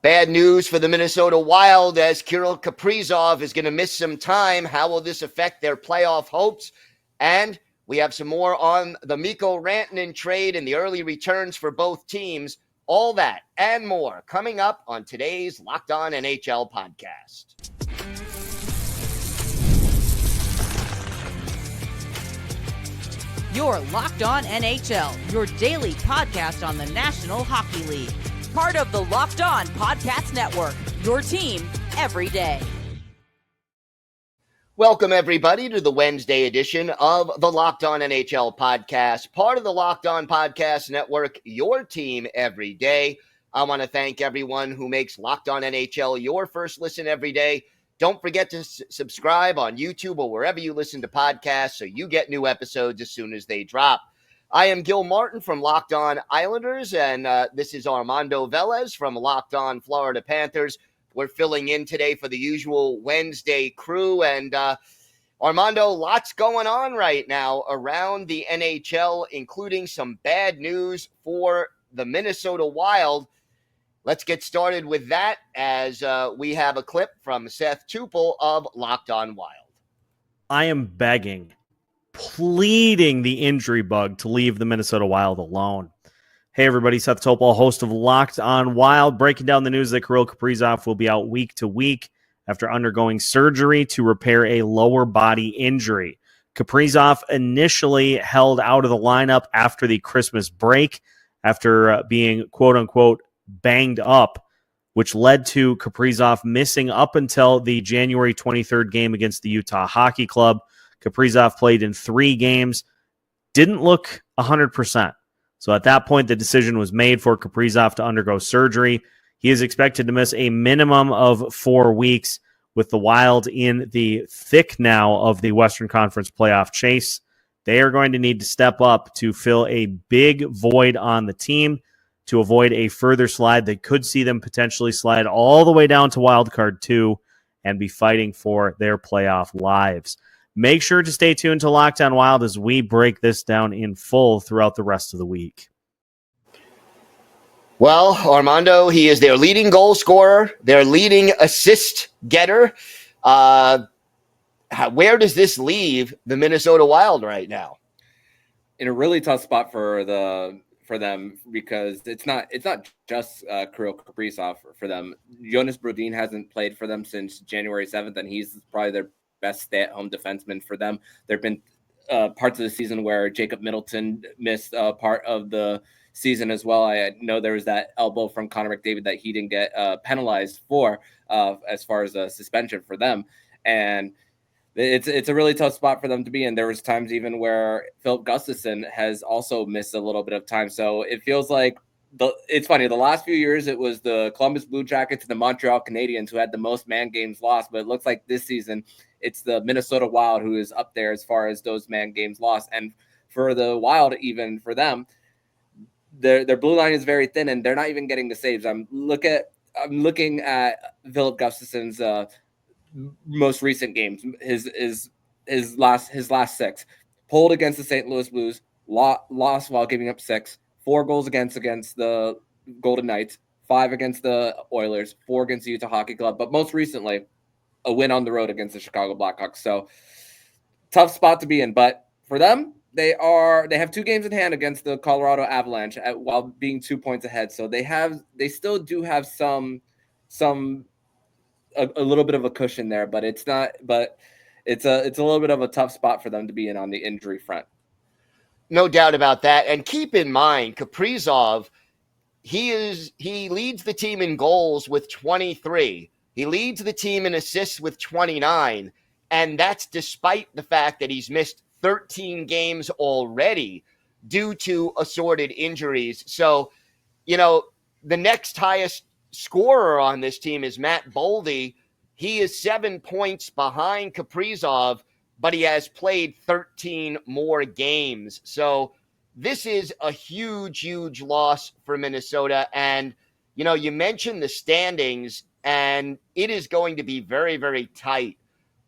Bad news for the Minnesota Wild as Kirill Kaprizov is going to miss some time. How will this affect their playoff hopes? And we have some more on the Mikko Rantanen trade and the early returns for both teams. All that and more coming up on today's Locked On NHL podcast. You're Locked On NHL, your daily podcast on the National Hockey League. Part of the Locked On Podcast Network, your team every day. Welcome, everybody, to the Wednesday edition of the Locked On NHL podcast, part of the Locked On Podcast Network, your team every day. I want to thank everyone who makes Locked On NHL your first listen every day. Don't forget to subscribe on YouTube or wherever you listen to podcasts so you get new episodes as soon as they drop. I am Gil Martin from Locked On Islanders, and this is Armando Velez from Locked On Florida Panthers. We're filling in today for the usual Wednesday crew, and Armando, lots going on right now around the NHL, including some bad news for the Minnesota Wild. Let's get started with that as we have a clip from Seth Tupel of Locked On Wild. I am begging, pleading the injury bug to leave the Minnesota Wild alone. Hey, everybody, Seth Tupel, host of Locked On Wild, breaking down the news that Kirill Kaprizov will be out week to week after undergoing surgery to repair a lower body injury. Kaprizov initially held out of the lineup after the Christmas break after being, quote-unquote, banged up, which led to Kaprizov missing up until the January 23rd game against the Utah Hockey Club. Kaprizov played in 3 games, didn't look 100%. So at that point, the decision was made for Kaprizov to undergo surgery. He is expected to miss a minimum of 4 weeks, with the Wild in the thick now of the Western Conference playoff chase. They are going to need to step up to fill a big void on the team to avoid a further slide that could see them potentially slide all the way down to Wild Card 2 and be fighting for their playoff lives. Make sure to stay tuned to Locked On Wild as we break this down in full throughout the rest of the week. Well, Armando, he is their leading goal scorer, their leading assist getter. Where does this leave the Minnesota Wild right now? In a really tough spot for them, because it's not just Kirill Kaprizov for them. Jonas Brodin hasn't played for them since January 7th, and he's probably their best stay-at-home defenseman for them. There have been parts of the season where Jacob Middleton missed part of the season as well. I know there was that elbow from Connor McDavid that he didn't get penalized for as far as a suspension for them. And it's a really tough spot for them to be in. There was times even where Philip Gustafsson has also missed a little bit of time. So it feels like it's funny. The last few years, it was the Columbus Blue Jackets and the Montreal Canadiens who had the most man games lost. But it looks like this season, it's the Minnesota Wild who is up there as far as those man games lost. And for the Wild, even for them, their blue line is very thin, and they're not even getting the saves. I'm looking at Philip Gustafsson's most recent games, his last 6. Pulled against the St. Louis Blues, lost while giving up 6, 4 goals against the Golden Knights, 5 against the Oilers, 4 against the Utah Hockey Club, but most recently a win on the road against the Chicago Blackhawks. So tough spot to be in, but for them, they have 2 games in hand against the Colorado Avalanche while being 2 points ahead. So they still do have a little bit of a cushion there, but it's a little bit of a tough spot for them to be in on the injury front. No doubt about that. And keep in mind, Kaprizov, he leads the team in goals with 23. He leads the team in assists with 29. And that's despite the fact that he's missed 13 games already due to assorted injuries. So, the next highest scorer on this team is Matt Boldy. He is 7 points behind Kaprizov, but he has played 13 more games. So this is a huge, huge loss for Minnesota. And, you mentioned the standings, and it is going to be very, very tight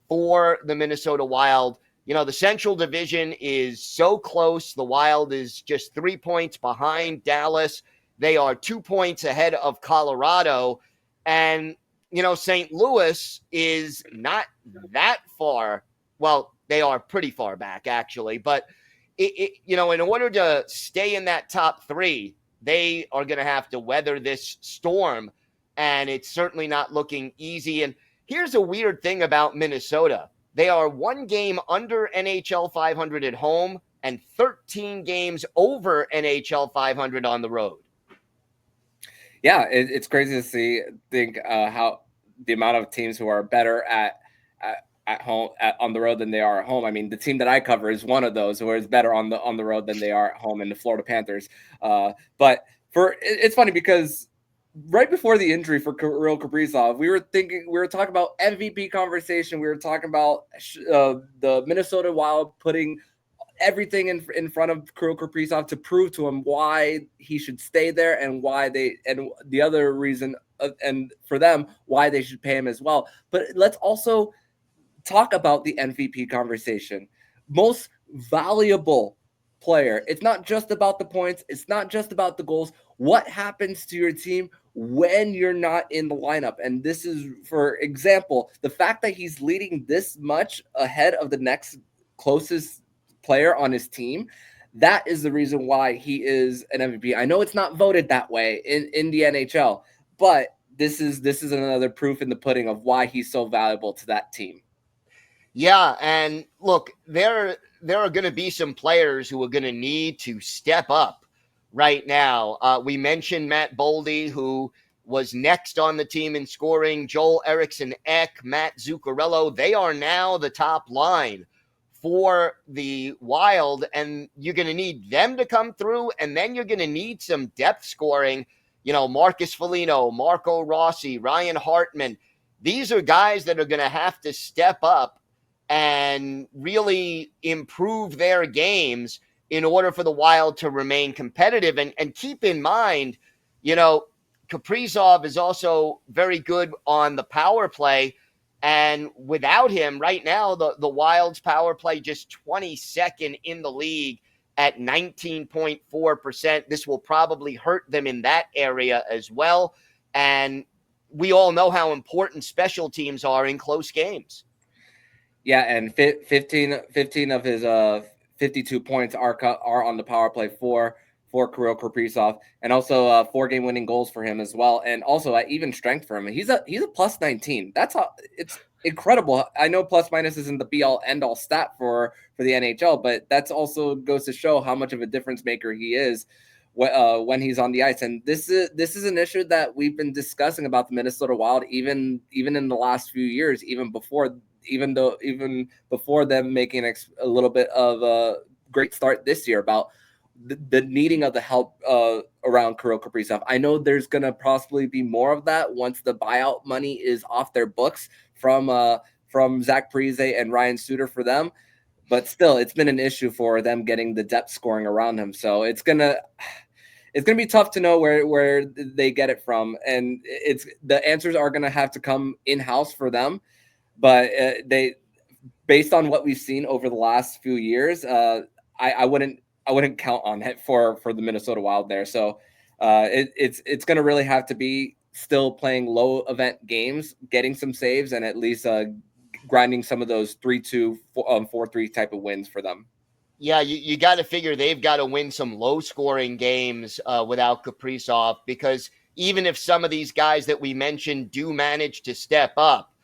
for the Minnesota Wild. The Central Division is so close. The Wild is just 3 points behind Dallas. They are 2 points ahead of Colorado. And, St. Louis is not that far. Well, they are pretty far back, actually. But, in order to stay in that top three, they are going to have to weather this storm. And it's certainly not looking easy. And here's a weird thing about Minnesota. They are one game under NHL 500 at home and 13 games over NHL 500 on the road. Yeah, it's crazy to think how the amount of teams who are better at home on the road than they are at home. I mean, the team that I cover is one of those who is better on the road than they are at home, in the Florida Panthers. But it's funny because right before the injury for Kirill Kaprizov, we were talking about MVP conversation. We were talking about the Minnesota Wild putting everything in front of Kirill Kaprizov to prove to him why he should stay there and the other reason and for them why they should pay him as well. But let's also talk about the MVP conversation. Most valuable player. It's not just about the points. It's not just about the goals. What happens to your team when you're not in the lineup? And this is, for example, the fact that he's leading this much ahead of the next closest player on his team, that is the reason why he is an MVP. I know it's not voted that way in the NHL, but this is another proof in the pudding of why he's so valuable to that team. Yeah, and look, there are going to be some players who are going to need to step up right now. We mentioned Matt Boldy, who was next on the team in scoring. Joel Eriksson-Ek, Matt Zuccarello, they are now the top line for the Wild, and you're going to need them to come through, and then you're going to need some depth scoring. Marcus Foligno, Marco Rossi, Ryan Hartman. These are guys that are going to have to step up and really improve their games in order for the Wild to remain competitive. And keep in mind, Kaprizov is also very good on the power play. And without him right now, the Wild's power play just 22nd in the league at 19.4%. This will probably hurt them in that area as well. And we all know how important special teams are in close games. Yeah, and 15 of his 52 points are on the power play for Kirill Kaprizov, and also 4-game winning goals for him as well, and also at even strength for him. He's a plus 19. That's how it's incredible. I know plus minus isn't the be all end all stat for the NHL, but that's also goes to show how much of a difference maker he is when he's on the ice. And this is an issue that we've been discussing about the Minnesota Wild even in the last few years, even before them making a little bit of a great start this year, about the needing of the help around Kirill Kaprizov. I know there's going to possibly be more of that once the buyout money is off their books from Zach Parise and Ryan Suter for them. But still, it's been an issue for them getting the depth scoring around him. So it's gonna be tough to know where they get it from, and the answers are gonna have to come in-house for them. But based on what we've seen over the last few years, I wouldn't count on it for the Minnesota Wild there. So it's going to really have to be still playing low event games, getting some saves, and at least grinding some of those 3-2, 4-3 type of wins for them. Yeah, you got to figure they've got to win some low scoring games without Kaprizov, because even if some of these guys that we mentioned do manage to step up,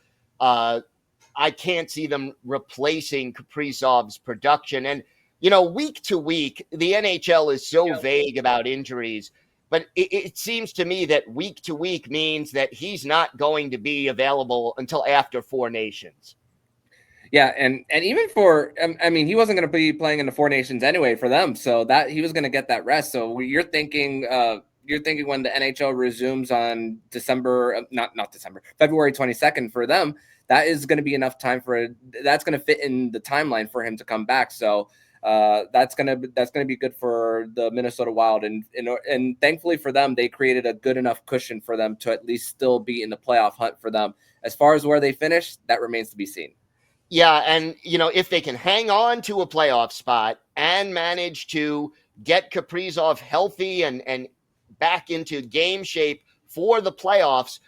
I can't see them replacing Kaprizov's production. And week to week, the NHL is so vague about injuries, but it seems to me that week to week means that he's not going to be available until after Four Nations. Yeah, and even he wasn't going to be playing in the Four Nations anyway for them, so that he was going to get that rest. So you're thinking when the NHL resumes on February 22nd for them, that is going to be enough time that's going to fit in the timeline for him to come back. So that's gonna be good for the Minnesota Wild, and thankfully for them, they created a good enough cushion for them to at least still be in the playoff hunt for them. As far as where they finish, that remains to be seen. Yeah, and if they can hang on to a playoff spot and manage to get Kaprizov healthy and back into game shape for the playoffs,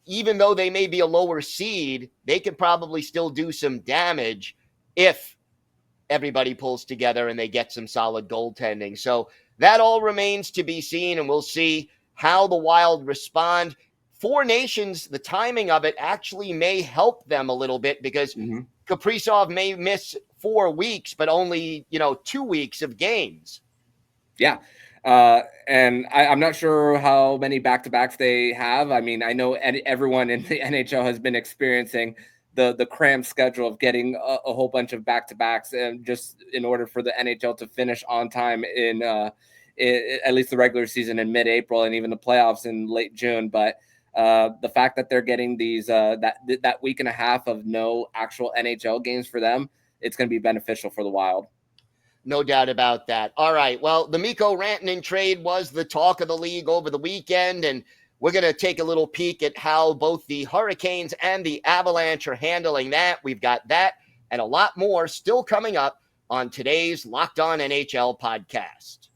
even though they may be a lower seed, they could probably still do some damage if everybody pulls together and they get some solid goaltending. So that all remains to be seen, and we'll see how the Wild respond. Four Nations, the timing of it actually may help them a little bit because Kaprizov may miss 4 weeks, but only, 2 weeks of games. Yeah. And I'm not sure how many back-to-backs they have. I mean, I know everyone in the NHL has been experiencing the cram schedule of getting a whole bunch of back-to-backs, and just in order for the NHL to finish on time in at least the regular season in mid-April, and even the playoffs in late June. But the fact that they're getting these that week and a half of no actual NHL games for them, it's going to be beneficial for the Wild. No doubt about that. All right. Well, the Mikko Rantanen trade was the talk of the league over the weekend, and we're going to take a little peek at how both the Hurricanes and the Avalanche are handling that. We've got that and a lot more still coming up on today's Locked On NHL podcast.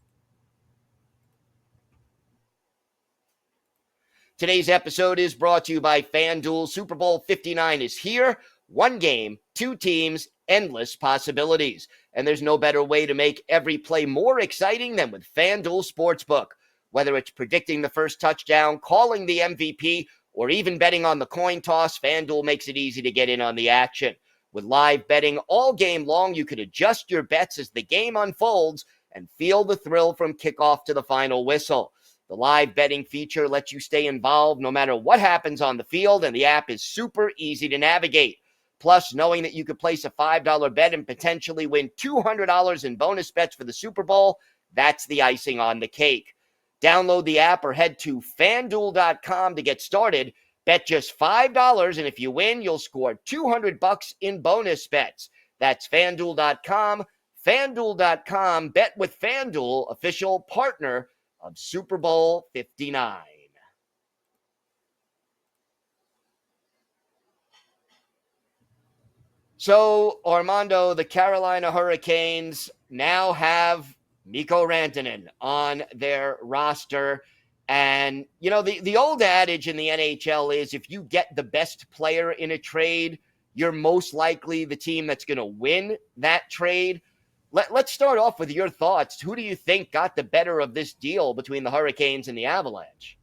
Today's episode is brought to you by FanDuel. Super Bowl 59 is here. One game, two teams, endless possibilities. And there's no better way to make every play more exciting than with FanDuel Sportsbook. Whether it's predicting the first touchdown, calling the MVP, or even betting on the coin toss, FanDuel makes it easy to get in on the action. With live betting all game long, you can adjust your bets as the game unfolds and feel the thrill from kickoff to the final whistle. The live betting feature lets you stay involved no matter what happens on the field, and the app is super easy to navigate. Plus, knowing that you could place a $5 bet and potentially win $200 in bonus bets for the Super Bowl, that's the icing on the cake. Download the app or head to FanDuel.com to get started. Bet just $5, and if you win, you'll score $200 in bonus bets. That's FanDuel.com. FanDuel.com. Bet with FanDuel, official partner of Super Bowl 59. So, Armando, the Carolina Hurricanes now have Mikko Rantanen on their roster. And, the old adage in the NHL is if you get the best player in a trade, you're most likely the team that's going to win that trade. Let's start off with your thoughts. Who do you think got the better of this deal between the Hurricanes and the Avalanche?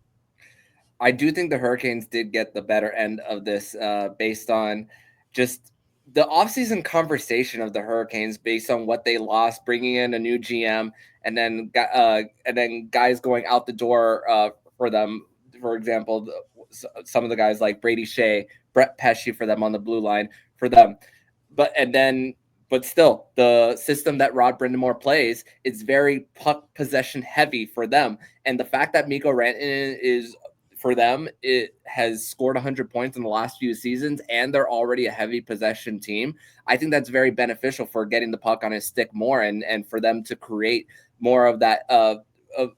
I do think the Hurricanes did get the better end of this based on just the offseason conversation of the Hurricanes, based on what they lost, bringing in a new GM, and then guys going out the door for them. For example, some of the guys like Brady Shea, Brett Pesce for them on the blue line for them. But still, the system that Rod Brindamore plays is very puck possession heavy for them. And the fact that Mikko Rantanen is, for them, it has scored 100 points in the last few seasons, and they're already a heavy possession team. I think that's very beneficial for getting the puck on his stick more, and for them to create more of that,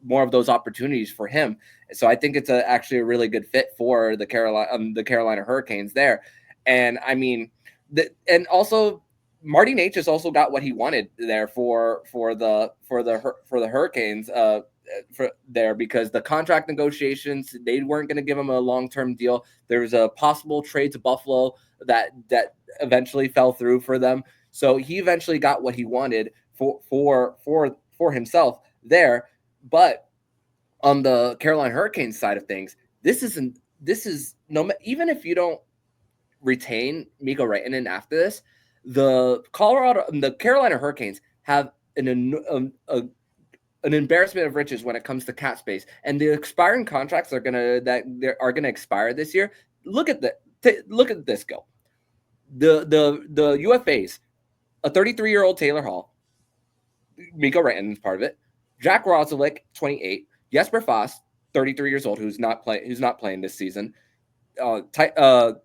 more of those opportunities for him. So I think it's actually a really good fit for the Carolina Hurricanes there. And I mean, and also Marty Necas also got what he wanted there for the Hurricanes. Because the contract negotiations, they weren't going to give him a long-term deal. There was a possible trade to Buffalo that eventually fell through for them. So he eventually got what he wanted for himself there. But on the Carolina Hurricanes side of things, this is no, even if you don't retain Mikko Rantanen after this, the Carolina Hurricanes have an embarrassment of riches when it comes to cap space, and the expiring contracts are gonna expire this year. Look at this go. The UFAs, a 33-year-old Taylor Hall, Mikko Rantanen is part of it. Jack Roslovic, 28. Jesper Fast, 33 years old, who's not playing this season. Tyson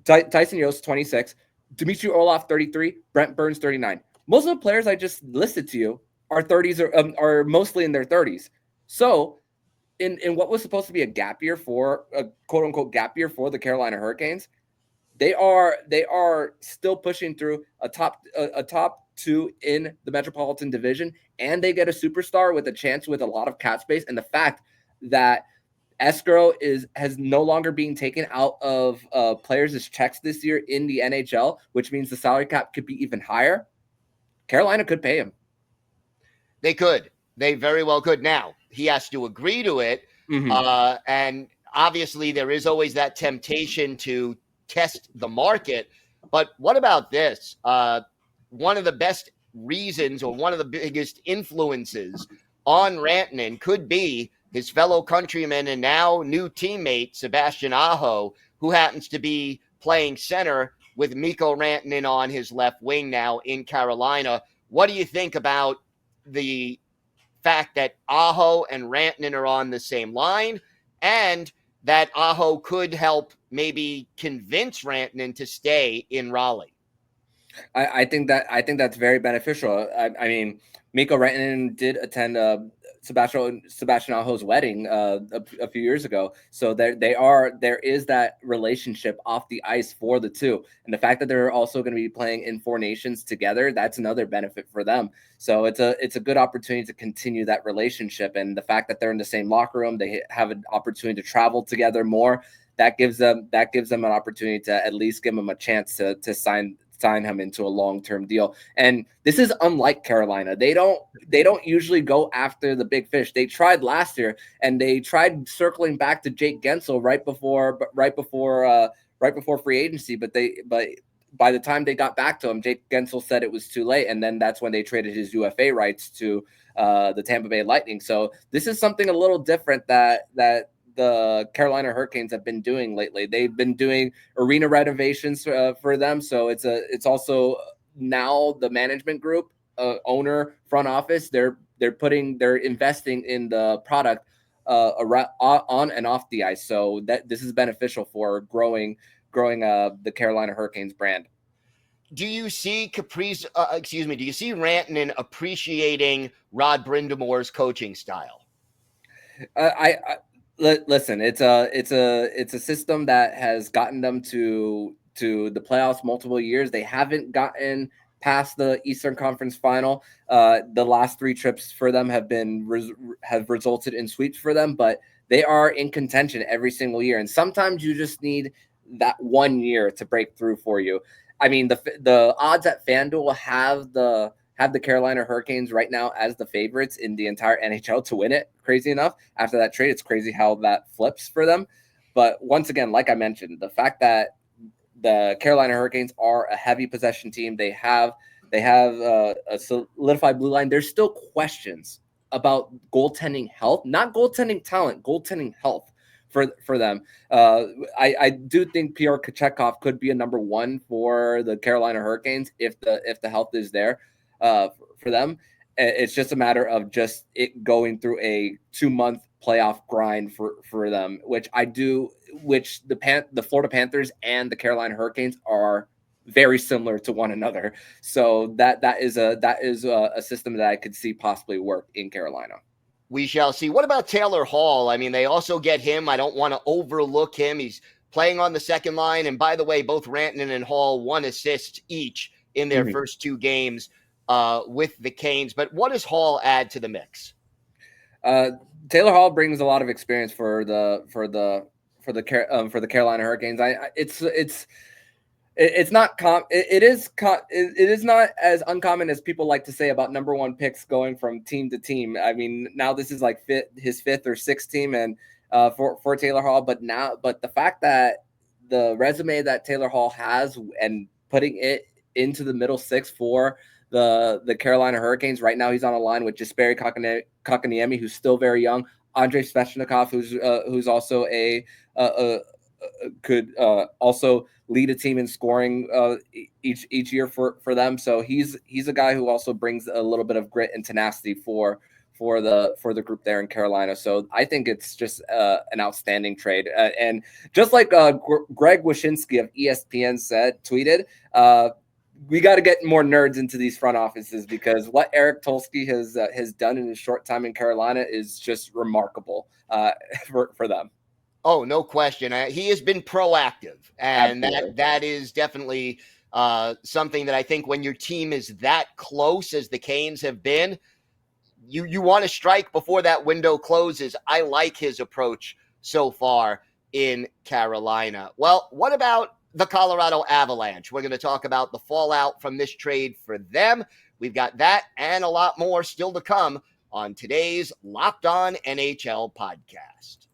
Jost, 26. Dmitry Orlov, 33. Brent Burns, 39. Most of the players I just listed to you are 30s are mostly in their 30s. So in what was supposed to be a gap year, for a quote unquote gap year for the Carolina Hurricanes, they are still pushing through a top two in the Metropolitan Division, and they get a superstar with a chance with a lot of cap space. And the fact that escrow has no longer being taken out of players' checks this year in the NHL, which means the salary cap could be even higher. Carolina could pay him. They could. They very well could. Now, he has to agree to it. Mm-hmm. And obviously, there is always that temptation to test the market. But what about this? One of the best reasons, or one of the biggest influences on Rantanen, could be his fellow countryman and now new teammate, Sebastian Aho, who happens to be playing center with Mikko Rantanen on his left wing now in Carolina. What do you think about the fact that Aho and Rantanen are on the same line, and that Aho could help maybe convince Rantanen to stay in Raleigh? I think that's very beneficial. I mean, Mikko Rantanen did attend Sebastian Aho's wedding a few years ago, so there is that relationship off the ice for the two, and the fact that they're also going to be playing in Four Nations together, that's another benefit for them. So it's a good opportunity to continue that relationship, and the fact that they're in the same locker room, they have an opportunity to travel together more. That gives them an opportunity to at least give them a chance to sign him into a long-term deal. And this is unlike Carolina. They don't usually go after the big fish. They tried last year, and they tried circling back to Jake Gensel right before free agency, but by the time they got back to him, Jake Gensel said it was too late, and then that's when they traded his UFA rights to the Tampa Bay Lightning. So this is something a little different that the Carolina Hurricanes have been doing lately. They've been doing arena renovations for them. So it's also now the management group, owner, front office, they're investing in the product on and off the ice. So that this is beneficial for growing the Carolina Hurricanes brand. Do you see do you see Rantanen appreciating Rod Brindamore's coaching style? Listen, it's a system that has gotten them to the playoffs multiple years. They haven't gotten past the Eastern Conference Final. The last 3 trips for them have resulted in sweeps for them, but they are in contention every single year. And sometimes you just need that 1 year to break through for you. I mean, the odds at FanDuel have the Carolina Hurricanes right now as the favorites in the entire NHL to win it. Crazy enough, after that trade, it's crazy how that flips for them. But once again, like I mentioned, the fact that the Carolina Hurricanes are a heavy possession team, they have a solidified blue line. There's still questions about goaltending health, not goaltending talent, goaltending health for them. I do think Pyotr Kochetkov could be a number 1 for the Carolina Hurricanes if the health is there. For them, it's just a matter of just it going through a 2-month playoff grind for them, which the Florida Panthers and the Carolina Hurricanes are very similar to one another. So that is a system that I could see possibly work in Carolina. We shall see. What about Taylor Hall? I mean, they also get him. I don't want to overlook him. He's playing on the second line. And by the way, both Rantanen and Hall 1 assist each in their first 2 games with the Canes. But what does Hall add to the mix? Taylor Hall brings a lot of experience for the Carolina Hurricanes. It is not as uncommon as people like to say about number 1 picks going from team to team. I mean, now this is like his 5th or 6th team, and for Taylor Hall. But the fact that the resume that Taylor Hall has and putting it into the middle 6 for the Carolina Hurricanes right now, he's on a line with Jesperi Kotkaniemi, who's still very young, Andrei Svechnikov, who's also could also lead a team in scoring each year for them. So he's a guy who also brings a little bit of grit and tenacity for the group there in Carolina. So I think it's just an outstanding trade. And just like Greg Wyshynski of ESPN tweeted, we got to get more nerds into these front offices, because what Eric Tulsky has done in his short time in Carolina is just remarkable for them. Oh, no question. He has been proactive, and Absolutely. that is definitely something that I think when your team is that close as the Canes have been, you want to strike before that window closes. I like his approach so far in Carolina. Well, what about the Colorado Avalanche? We're going to talk about the fallout from this trade for them. We've got that and a lot more still to come on today's Locked On NHL podcast.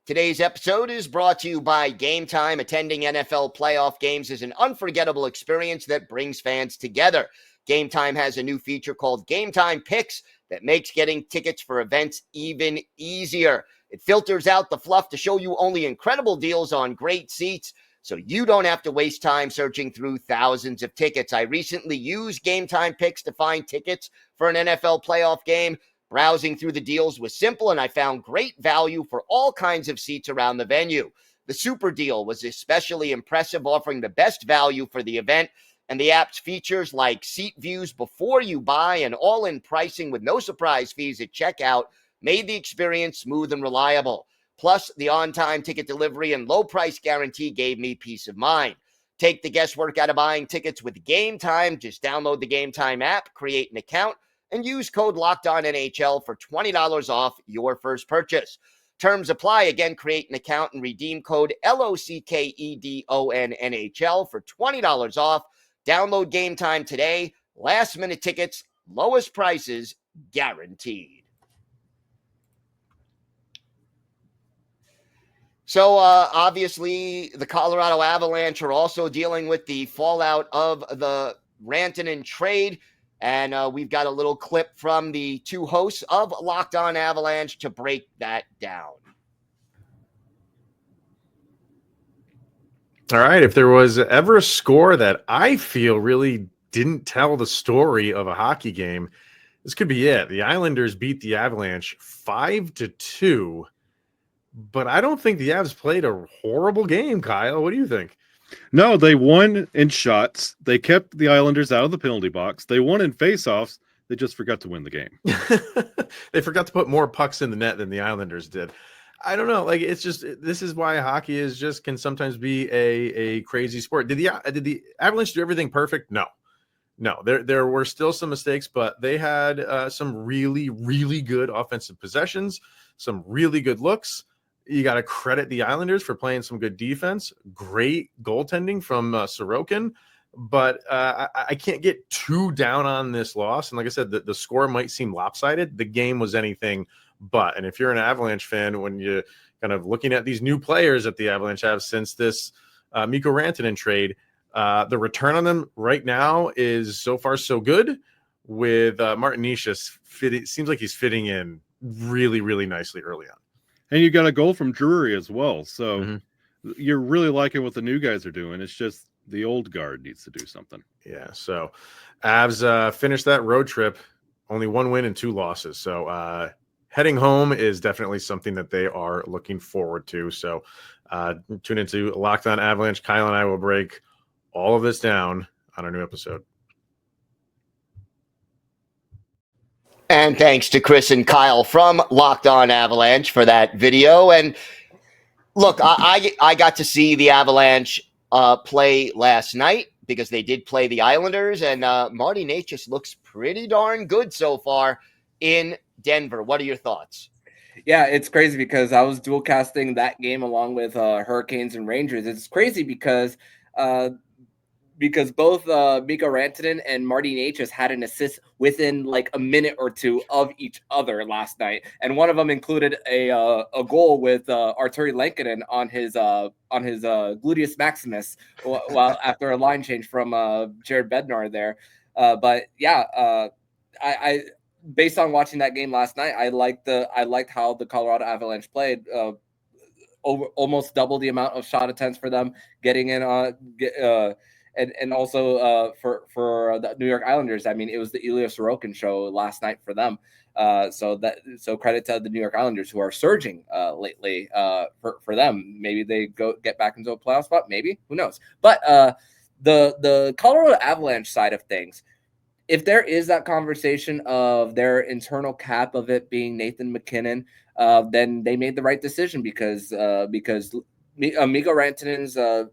Today's episode is brought to you by Game Time. Attending NFL playoff games is an unforgettable experience that brings fans together. Game Time has a new feature called Game Time Picks that makes getting tickets for events even easier. It filters out the fluff to show you only incredible deals on great seats, so you don't have to waste time searching through thousands of tickets. I recently used Game Time Picks to find tickets for an NFL playoff game. Browsing through the deals was simple, and I found great value for all kinds of seats around the venue. The Super Deal was especially impressive, offering the best value for the event, and the app's features like seat views before you buy and all-in pricing with no surprise fees at checkout made the experience smooth and reliable. Plus, the on-time ticket delivery and low price guarantee gave me peace of mind. Take the guesswork out of buying tickets with Game Time. Just download the Game Time app, create an account, and use code LOCKEDONNHL for $20 off your first purchase. Terms apply. Again, create an account and redeem code LOCKEDONNHL for $20 off. Download Game Time today. Last minute tickets, lowest prices guaranteed. So obviously the Colorado Avalanche are also dealing with the fallout of the Rantanen trade. And we've got a little clip from the two hosts of Locked On Avalanche to break that down. All right. If there was ever a score that I feel really didn't tell the story of a hockey game, this could be it. The Islanders beat the Avalanche 5-2, but I don't think the Avs played a horrible game, Kyle. What do you think? No, they won in shots. They kept the Islanders out of the penalty box. They won in faceoffs. They just forgot to win the game. They forgot to put more pucks in the net than the Islanders did. I don't know. Like, it's just, this is why hockey is just can sometimes be a crazy sport. Did the Avalanche do everything perfect? No. There were still some mistakes, but they had some really, really good offensive possessions, some really good looks. You got to credit the Islanders for playing some good defense. Great goaltending from Sorokin. But I can't get too down on this loss. And like I said, the score might seem lopsided. The game was anything but. And if you're an Avalanche fan, when you're kind of looking at these new players that the Avalanche have since this Mikko Rantanen trade, the return on them right now is so far so good. With Martin Necas, it seems like he's fitting in really, really nicely early on. And you got a goal from Drury as well. So you're really liking what the new guys are doing. It's just the old guard needs to do something. Yeah. So Avs finished that road trip, only 1 win and 2 losses. So heading home is definitely something that they are looking forward to. So tune into Locked On Avalanche. Kyle and I will break all of this down on our new episode. And thanks to Chris and Kyle from Locked On Avalanche for that video. And look, I got to see the Avalanche play last night because they did play the Islanders. And Marty Necas looks pretty darn good so far in Denver. What are your thoughts? Yeah, it's crazy because I was dual casting that game along with Hurricanes and Rangers. It's crazy because both Mikko Rantanen and Marty Necas had an assist within like a minute or two of each other last night, and one of them included a goal with Arturi Lenkinen on his gluteus maximus while after a line change from Jared Bednar there. But yeah, I based on watching that game last night, I liked how the Colorado Avalanche played. Almost double the amount of shot attempts for them, getting in and also for the New York Islanders, I mean, it was the Ilya Sorokin show last night for them. So credit to the New York Islanders who are surging lately for them. Maybe they get back into a playoff spot. Maybe, who knows? But the Colorado Avalanche side of things, if there is that conversation of their internal cap of it being Nathan MacKinnon, then they made the right decision because Mikko Rantanen's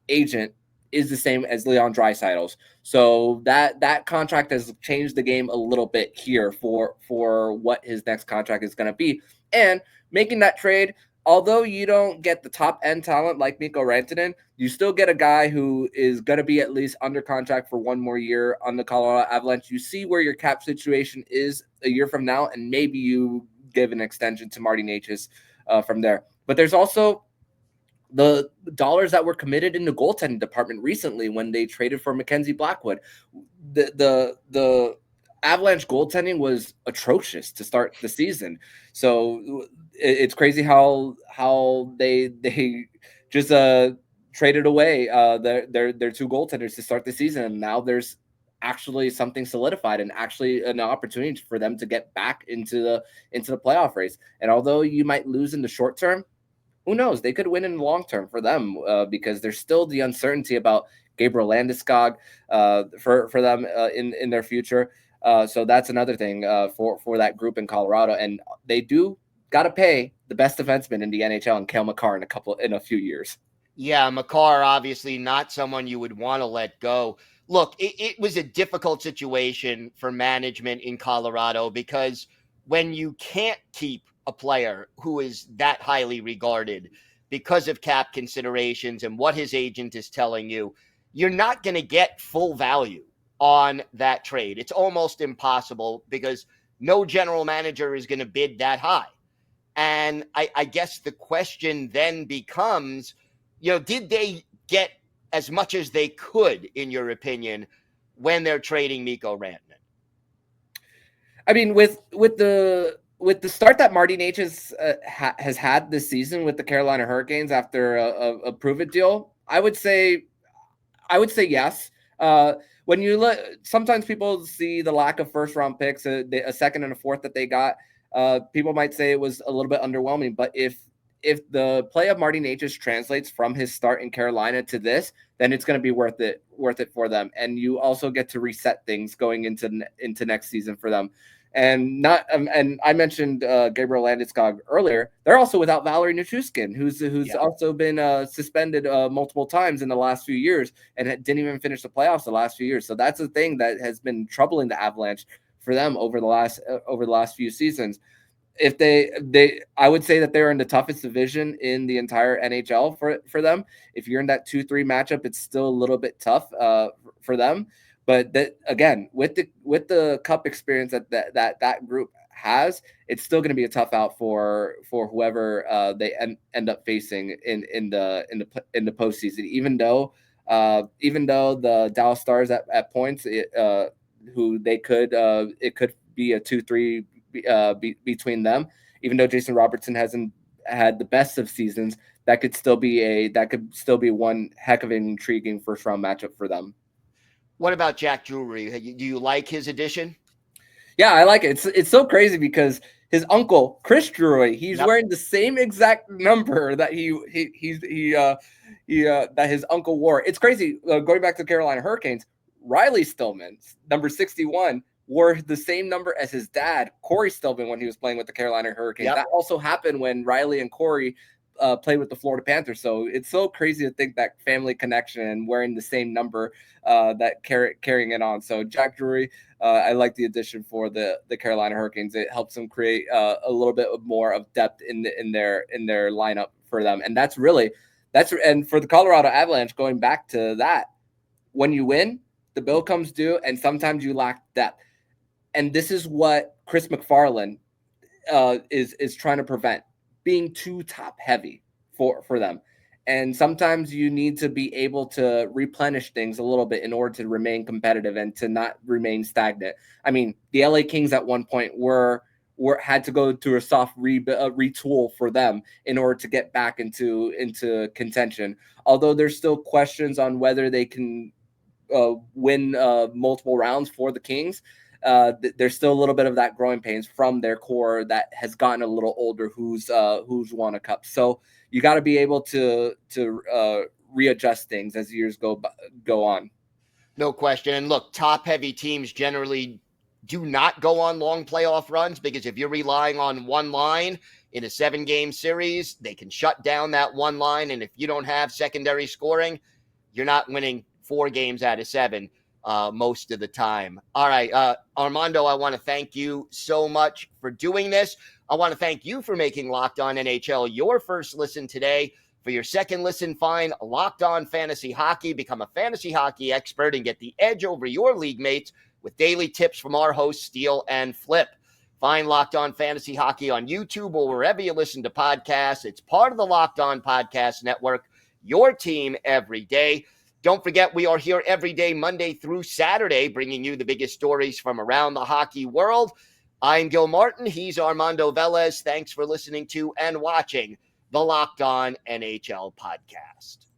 agent is the same as Leon Draisaitl's. So that contract has changed the game a little bit here for what his next contract is going to be. And making that trade, although you don't get the top end talent like Mikko Rantanen, you still get a guy who is going to be at least under contract for one more year on the Colorado Avalanche. You see where your cap situation is a year from now, and maybe you give an extension to Marty Necas from there. But there's also the dollars that were committed in the goaltending department recently when they traded for Mackenzie Blackwood. The Avalanche goaltending was atrocious to start the season. So it's crazy how they just traded away their two goaltenders to start the season, and now there's actually something solidified and actually an opportunity for them to get back into the playoff race. And although you might lose in the short term, who knows? They could win in the long term for them because there's still the uncertainty about Gabriel Landeskog for them in their future. So that's another thing for that group in Colorado, and they do got to pay the best defenseman in the NHL and Cale Makar in a few years. Yeah, Makar obviously not someone you would want to let go. Look, it was a difficult situation for management in Colorado because when you can't keep a player who is that highly regarded because of cap considerations and what his agent is telling you, you're not going to get full value on that trade. It's almost impossible because no general manager is going to bid that high. And I guess the question then becomes, did they get as much as they could, in your opinion, when they're trading Mikko Rantanen? I mean, with the start that Marty Necas has had this season with the Carolina Hurricanes after a prove-it deal, I would say yes. When you look, sometimes people see the lack of first-round picks, a second and a fourth that they got. People might say it was a little bit underwhelming, but if the play of Marty Necas translates from his start in Carolina to this, then it's going to be worth it for them. And you also get to reset things going into next season for them. And I mentioned Gabriel Landeskog earlier. They're also without Valeri Nichushkin, who's also been suspended multiple times in the last few years and didn't even finish the playoffs the last few years. So that's a thing that has been troubling the Avalanche for them over the last few seasons. If I would say that they're in the toughest division in the entire NHL for them. If you're in that 2-3 matchup, it's still a little bit tough for them. But that, again, with the cup experience that group has, it's still going to be a tough out for whoever they end up facing in the postseason. Even though the Dallas Stars at points, who they could it could be a 2-3 between them. Even though Jason Robertson hasn't had the best of seasons, that could still be one heck of an intriguing first round matchup for them. What about Jack Drury? Do you like his addition? Yeah, I like it. It's so crazy because his uncle Chris Drury, he's wearing the same exact number that that his uncle wore. It's crazy. Going back to the Carolina Hurricanes, Riley Stillman, number 61, wore the same number as his dad, Corey Stillman, when he was playing with the Carolina Hurricanes. Yep. That also happened when Riley and Corey played with the Florida Panthers. So it's so crazy to think that family connection and wearing the same number that carrying it on. So Jack Drury, I like the addition for the Carolina Hurricanes. It helps them create a little bit more of depth in their lineup for them. And and for the Colorado Avalanche, going back to that, when you win, the bill comes due, and sometimes you lack depth. And this is what Chris McFarland is trying to prevent, being too top heavy for them. And sometimes you need to be able to replenish things a little bit in order to remain competitive and to not remain stagnant. I mean, the LA Kings at one point had to go to a soft retool for them in order to get back into contention. Although there's still questions on whether they can win multiple rounds for the Kings. There's still a little bit of that growing pains from their core that has gotten a little older, who's won a cup. So you got to be able to readjust things as years go on. No question. And look, top heavy teams generally do not go on long playoff runs because if you're relying on one line in a 7-game series, they can shut down that one line. And if you don't have secondary scoring, you're not winning 4 games out of 7 most of the time. All right, Armando, I want to thank you so much for doing this. I want to thank you for making Locked On NHL your first listen today. For your second listen, find Locked On Fantasy Hockey. Become a fantasy hockey expert and get the edge over your league mates with daily tips from our hosts, Steele and Flip. Find Locked On Fantasy Hockey on YouTube or wherever you listen to podcasts. It's part of the Locked On Podcast Network, your team every day. Don't forget, we are here every day, Monday through Saturday, bringing you the biggest stories from around the hockey world. I'm Gil Martin. He's Armando Velez. Thanks for listening to and watching the Locked On NHL Podcast.